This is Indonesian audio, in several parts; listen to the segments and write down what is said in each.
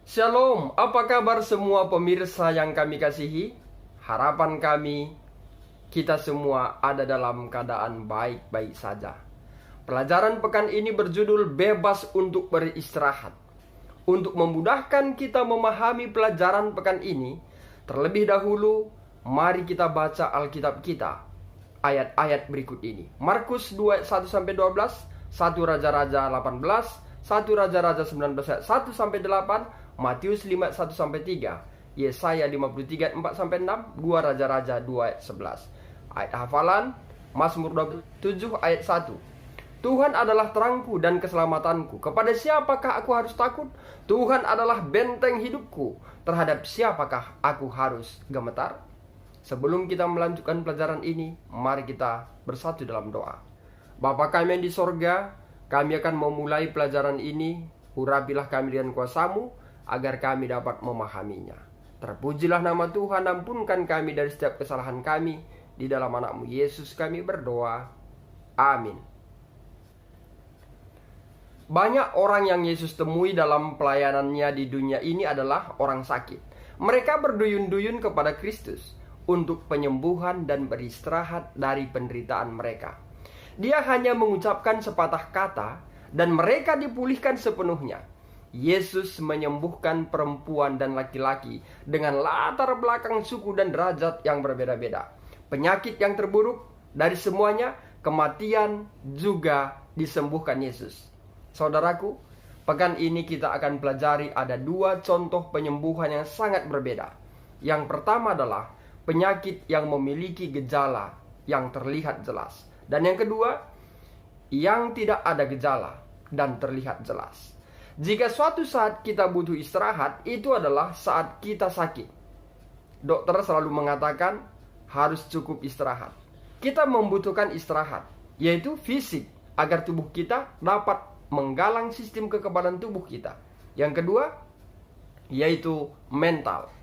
Shalom, apa kabar semua pemirsa yang kami kasihi? Harapan kami, kita semua ada dalam keadaan baik-baik saja. Pelajaran pekan ini berjudul Bebas untuk Beristirahat. Untuk memudahkan kita memahami pelajaran pekan ini, terlebih dahulu, mari kita baca Alkitab kita. Ayat-ayat berikut ini. Markus 2, 1-12, 1 Raja-Raja 18, 1 Raja-Raja 19, 1-8, Matius 5, 1-3, Yesaya 53, 4-6, 2 Raja-Raja 2, 11. Ayat hafalan, Mazmur 27 ayat 1. Tuhan adalah terangku dan keselamatanku. Kepada siapakah aku harus takut? Tuhan adalah benteng hidupku. Terhadap siapakah aku harus gemetar? Sebelum kita melanjutkan pelajaran ini, mari kita bersatu dalam doa. Bapa kami yang di sorga, kami akan memulai pelajaran ini. Urapilah kami dengan kuasa-Mu, agar kami dapat memahaminya. Terpujilah nama Tuhan, ampunkan kami dari setiap kesalahan kami. Di dalam anak-Mu Yesus kami berdoa. Amin. Banyak orang yang Yesus temui dalam pelayanannya di dunia ini adalah orang sakit. Mereka berduyun-duyun kepada Kristus untuk penyembuhan dan beristirahat dari penderitaan mereka. Dia hanya mengucapkan sepatah kata dan mereka dipulihkan sepenuhnya. Yesus menyembuhkan perempuan dan laki-laki dengan latar belakang suku dan derajat yang berbeda-beda. Penyakit yang terburuk dari semuanya, kematian, juga disembuhkan Yesus. Saudaraku, pekan ini kita akan pelajari ada dua contoh penyembuhan yang sangat berbeda. Yang pertama adalah penyakit yang memiliki gejala yang terlihat jelas. Dan yang kedua, yang tidak ada gejala dan terlihat jelas. Jika suatu saat kita butuh istirahat, itu adalah saat kita sakit. Dokter selalu mengatakan harus cukup istirahat. Kita membutuhkan istirahat, yaitu fisik, agar tubuh kita dapat menggalang sistem kekebalan tubuh kita. Yang kedua, yaitu mental.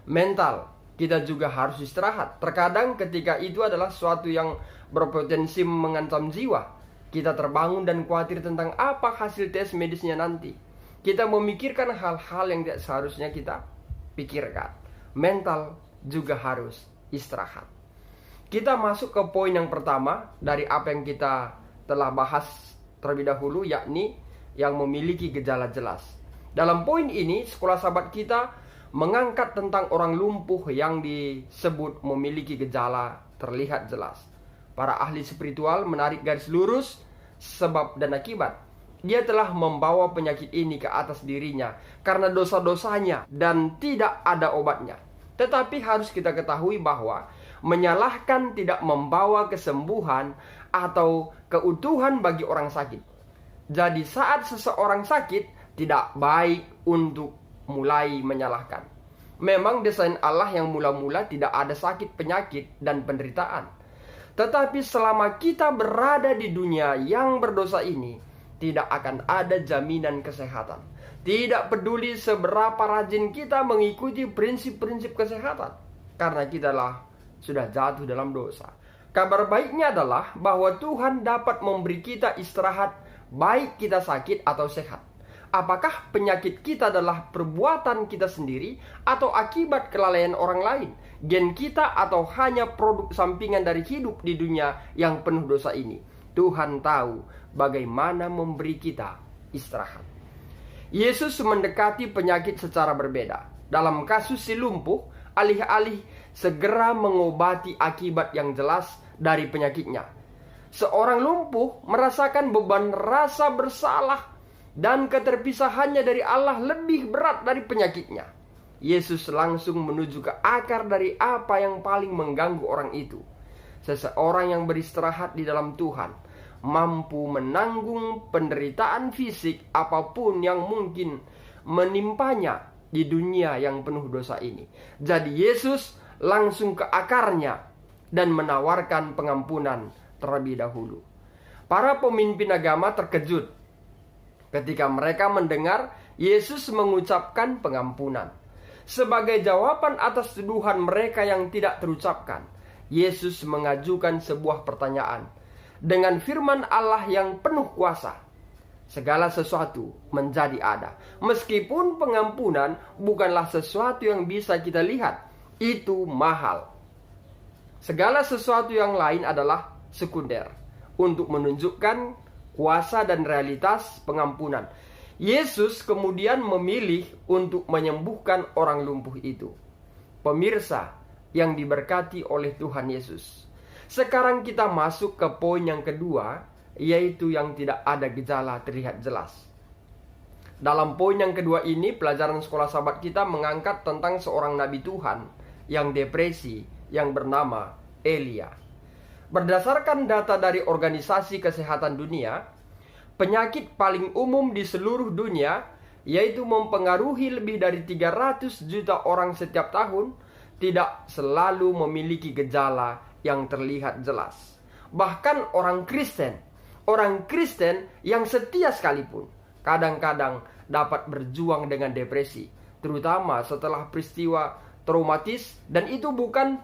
Mental, kita juga harus istirahat. Terkadang ketika itu adalah suatu yang berpotensi mengancam jiwa. Kita terbangun dan khawatir tentang apa hasil tes medisnya nanti. Kita memikirkan hal-hal yang tidak seharusnya kita pikirkan. Mental juga harus istirahat. Kita masuk ke poin yang pertama dari apa yang kita telah bahas terlebih dahulu, yakni yang memiliki gejala jelas. Dalam poin ini, sekolah sahabat kita mengangkat tentang orang lumpuh yang disebut memiliki gejala terlihat jelas. Para ahli spiritual menarik garis lurus sebab dan akibat. Dia telah membawa penyakit ini ke atas dirinya karena dosa-dosanya dan tidak ada obatnya. Tetapi harus kita ketahui bahwa menyalahkan tidak membawa kesembuhan atau keutuhan bagi orang sakit. Jadi saat seseorang sakit, tidak baik untuk mulai menyalahkan. Memang desain Allah yang mula-mula tidak ada sakit, penyakit, dan penderitaan. Tetapi selama kita berada di dunia yang berdosa ini, tidak akan ada jaminan kesehatan. Tidak peduli seberapa rajin kita mengikuti prinsip-prinsip kesehatan, karena kita sudah jatuh dalam dosa. Kabar baiknya adalah bahwa Tuhan dapat memberi kita istirahat, baik kita sakit atau sehat. Apakah penyakit kita adalah perbuatan kita sendiri atau akibat kelalaian orang lain, gen kita, atau hanya produk sampingan dari hidup di dunia yang penuh dosa ini? Tuhan tahu bagaimana memberi kita istirahat. Yesus mendekati penyakit secara berbeda. Dalam kasus si lumpuh, alih-alih segera mengobati akibat yang jelas dari penyakitnya, seorang lumpuh merasakan beban rasa bersalah dan keterpisahannya dari Allah lebih berat dari penyakitnya. Yesus langsung menuju ke akar dari apa yang paling mengganggu orang itu. Seseorang yang beristirahat di dalam Tuhan mampu menanggung penderitaan fisik apapun yang mungkin menimpanya di dunia yang penuh dosa ini. Jadi Yesus langsung ke akarnya dan menawarkan pengampunan terlebih dahulu. Para pemimpin agama terkejut ketika mereka mendengar Yesus mengucapkan pengampunan. Sebagai jawaban atas tuduhan mereka yang tidak terucapkan, Yesus mengajukan sebuah pertanyaan dengan firman Allah yang penuh kuasa. segala sesuatu menjadi ada. Meskipun pengampunan bukanlah sesuatu yang bisa kita lihat, itu mahal. Segala sesuatu yang lain adalah sekunder untuk menunjukkan kuasa dan realitas pengampunan. Yesus kemudian memilih untuk menyembuhkan orang lumpuh itu. Pemirsa yang diberkati oleh Tuhan Yesus, sekarang kita masuk ke poin yang kedua, yaitu yang tidak ada gejala terlihat jelas. Dalam poin yang kedua ini, pelajaran sekolah sahabat kita mengangkat tentang seorang nabi Tuhan yang depresi yang bernama Elia. Berdasarkan data dari Organisasi Kesehatan Dunia, penyakit paling umum di seluruh dunia, yaitu mempengaruhi lebih dari 300 juta orang setiap tahun, tidak selalu memiliki gejala yang terlihat jelas. Bahkan orang Kristen yang setia sekalipun kadang-kadang dapat berjuang dengan depresi, terutama setelah peristiwa traumatis, dan itu bukan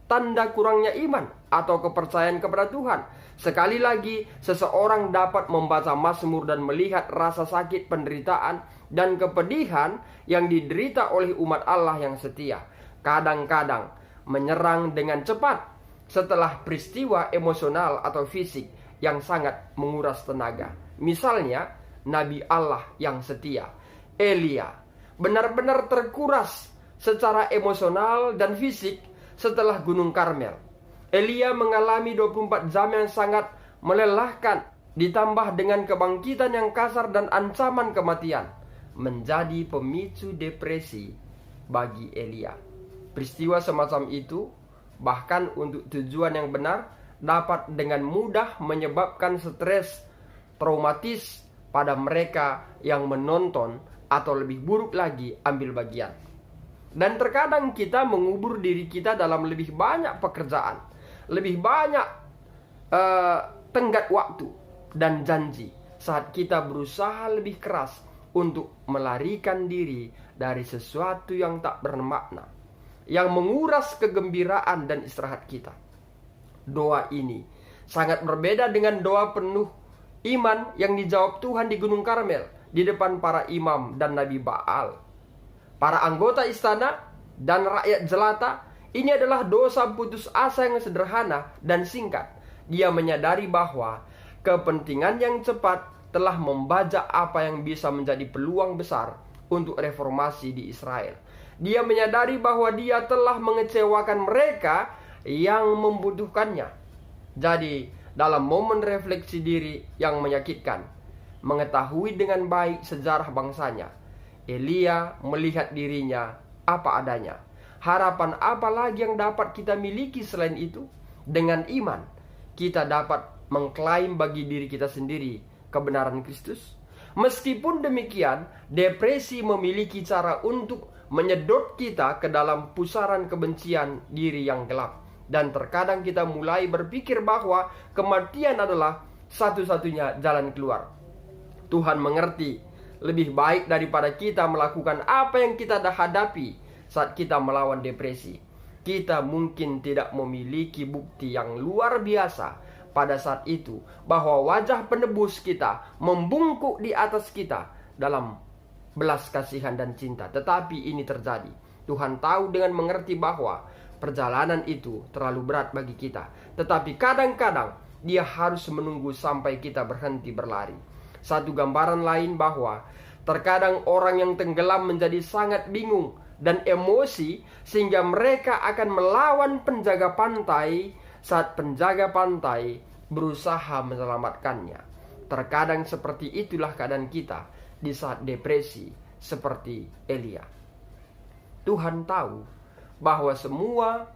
tanda kurangnya iman atau kepercayaan kepada Tuhan. Sekali lagi, seseorang dapat membaca Mazmur dan melihat rasa sakit, penderitaan, dan kepedihan yang diderita oleh umat Allah yang setia. Kadang-kadang menyerang dengan cepat setelah peristiwa emosional atau fisik yang sangat menguras tenaga. Misalnya, Nabi Allah yang setia, Elia, benar-benar terkuras secara emosional dan fisik setelah Gunung Karmel. Elia mengalami 24 jam yang sangat melelahkan, ditambah dengan kebangkitan yang kasar dan ancaman kematian, menjadi pemicu depresi bagi Elia. Peristiwa semacam itu, bahkan untuk tujuan yang benar, dapat dengan mudah menyebabkan stres traumatis pada mereka yang menonton, atau lebih buruk lagi, ambil bagian. Dan terkadang kita mengubur diri kita dalam lebih banyak pekerjaan, lebih banyak tenggat waktu dan janji, saat kita berusaha lebih keras untuk melarikan diri dari sesuatu yang tak bermakna, yang menguras kegembiraan dan istirahat kita. Doa ini sangat berbeda dengan doa penuh iman yang dijawab Tuhan di Gunung Karmel di depan para imam dan Nabi Baal, para anggota istana, dan rakyat jelata. Ini adalah dosa putus asa yang sederhana dan singkat. Dia menyadari bahwa kepentingan yang cepat telah membajak apa yang bisa menjadi peluang besar untuk reformasi di Israel. Dia menyadari bahwa dia telah mengecewakan mereka yang membutuhkannya. Jadi, dalam momen refleksi diri yang menyakitkan, mengetahui dengan baik sejarah bangsanya, Elia melihat dirinya apa adanya. Harapan apa lagi yang dapat kita miliki selain itu? Dengan iman, kita dapat mengklaim bagi diri kita sendiri kebenaran Kristus. Meskipun demikian, depresi memiliki cara untuk menyedot kita ke dalam pusaran kebencian diri yang gelap. Dan terkadang kita mulai berpikir bahwa kematian adalah satu-satunya jalan keluar. Tuhan mengerti lebih baik daripada kita melakukan apa yang kita dah hadapi saat kita melawan depresi. Kita mungkin tidak memiliki bukti yang luar biasa pada saat itu bahwa wajah penebus kita membungkuk di atas kita dalam belas kasihan dan cinta. Tetapi ini terjadi. Tuhan tahu dengan mengerti bahwa perjalanan itu terlalu berat bagi kita. Tetapi kadang-kadang Dia harus menunggu sampai kita berhenti berlari. Satu gambaran lain bahwa terkadang orang yang tenggelam menjadi sangat bingung dan emosi sehingga mereka akan melawan penjaga pantai saat penjaga pantai berusaha menyelamatkannya. Terkadang seperti itulah keadaan kita di saat depresi seperti Elia. Tuhan tahu bahwa semua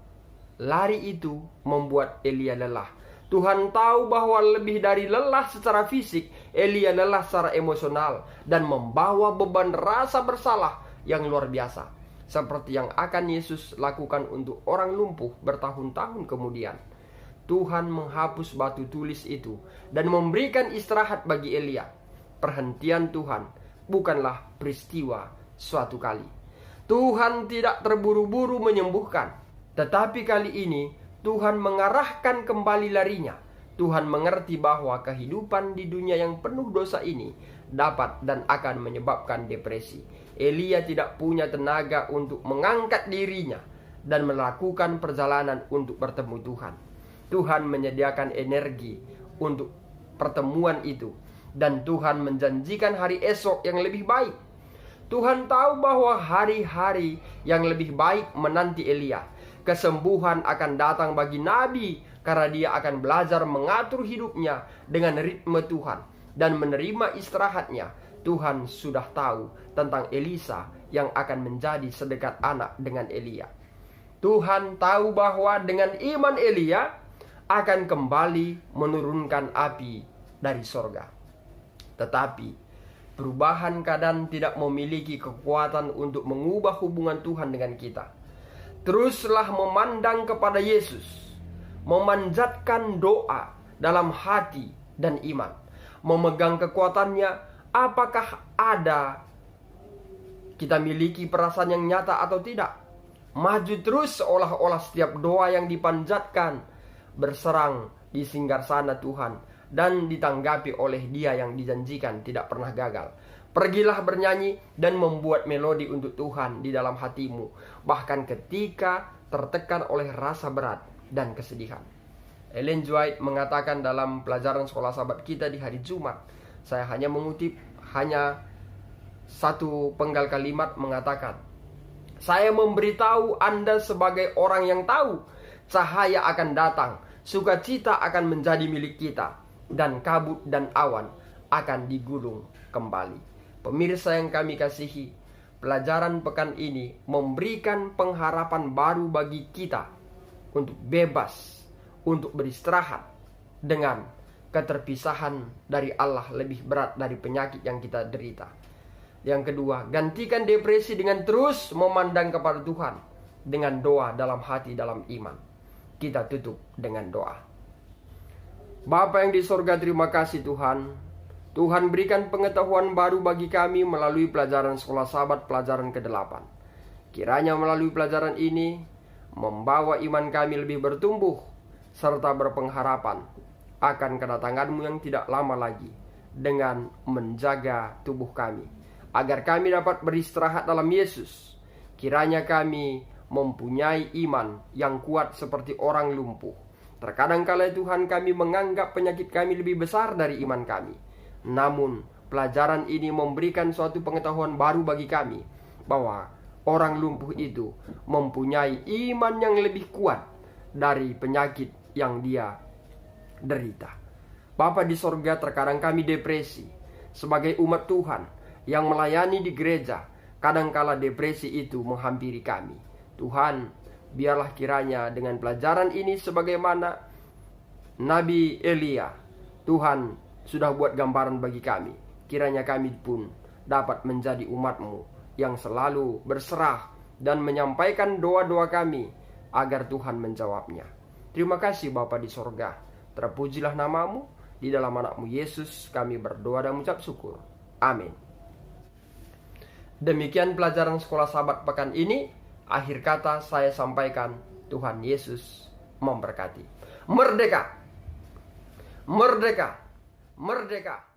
lari itu membuat Elia lelah. Tuhan tahu bahwa lebih dari lelah secara fisik, Elia lelah secara emosional dan membawa beban rasa bersalah yang luar biasa, seperti yang akan Yesus lakukan untuk orang lumpuh bertahun-tahun kemudian. Tuhan menghapus batu tulis itu dan memberikan istirahat bagi Elia. Perhentian Tuhan bukanlah peristiwa suatu kali. Tuhan tidak terburu-buru menyembuhkan, tetapi kali ini Tuhan mengarahkan kembali larinya. Tuhan mengerti bahwa kehidupan di dunia yang penuh dosa ini dapat dan akan menyebabkan depresi. Elia tidak punya tenaga untuk mengangkat dirinya dan melakukan perjalanan untuk bertemu Tuhan. Tuhan menyediakan energi untuk pertemuan itu, dan Tuhan menjanjikan hari esok yang lebih baik. Tuhan tahu bahwa hari-hari yang lebih baik menanti Elia. Kesembuhan akan datang bagi nabi karena dia akan belajar mengatur hidupnya dengan ritme Tuhan dan menerima istirahatnya. Tuhan sudah tahu tentang Elisa yang akan menjadi sedekat anak dengan Elia. Tuhan tahu bahwa dengan iman Elia akan kembali menurunkan api dari sorga. Tetapi perubahan keadaan tidak memiliki kekuatan untuk mengubah hubungan Tuhan dengan kita. Teruslah memandang kepada Yesus, memanjatkan doa dalam hati dan iman, memegang kekuatannya. Apakah ada kita miliki perasaan yang nyata atau tidak? Maju terus seolah-olah setiap doa yang dipanjatkan berserang di singgasana Tuhan dan ditanggapi oleh Dia yang dijanjikan tidak pernah gagal. Pergilah bernyanyi dan membuat melodi untuk Tuhan di dalam hatimu, bahkan ketika tertekan oleh rasa berat dan kesedihan. Ellen White mengatakan dalam pelajaran sekolah sahabat kita di hari Jumat, saya hanya mengutip hanya satu penggal kalimat mengatakan, "Saya memberitahu Anda sebagai orang yang tahu, cahaya akan datang, sukacita akan menjadi milik kita, dan kabut dan awan akan digulung kembali." Pemirsa yang kami kasihi, pelajaran pekan ini memberikan pengharapan baru bagi kita untuk bebas, untuk beristirahat dengan keterpisahan dari Allah lebih berat dari penyakit yang kita derita. Yang kedua, gantikan depresi dengan terus memandang kepada Tuhan dengan doa dalam hati, dalam iman. Kita tutup dengan doa. Bapa yang di sorga, terima kasih Tuhan. Tuhan berikan pengetahuan baru bagi kami melalui pelajaran sekolah sahabat pelajaran ke-8. Kiranya melalui pelajaran ini membawa iman kami lebih bertumbuh serta berpengharapan akan kedatangan-Mu yang tidak lama lagi, dengan menjaga tubuh kami agar kami dapat beristirahat dalam Yesus. Kiranya kami mempunyai iman yang kuat seperti orang lumpuh. Terkadang kala Tuhan, kami menganggap penyakit kami lebih besar dari iman kami. Namun pelajaran ini memberikan suatu pengetahuan baru bagi kami, bahwa orang lumpuh itu mempunyai iman yang lebih kuat dari penyakit yang dia derita. Bapa di sorga, terkadang kami depresi. Sebagai umat Tuhan yang melayani di gereja, kadangkala depresi itu menghampiri kami. Tuhan, biarlah kiranya dengan pelajaran ini sebagaimana Nabi Elia, Tuhan sudah buat gambaran bagi kami. Kiranya kami pun dapat menjadi umat-Mu yang selalu berserah dan menyampaikan doa-doa kami agar Tuhan menjawabnya. Terima kasih Bapa di sorga. Terpujilah nama-Mu. Di dalam anak-Mu Yesus kami berdoa dan mengucap syukur. Amin. Demikian pelajaran sekolah sahabat pekan ini. Akhir kata saya sampaikan, Tuhan Yesus memberkati. Merdeka! Merdeka! Merdeka!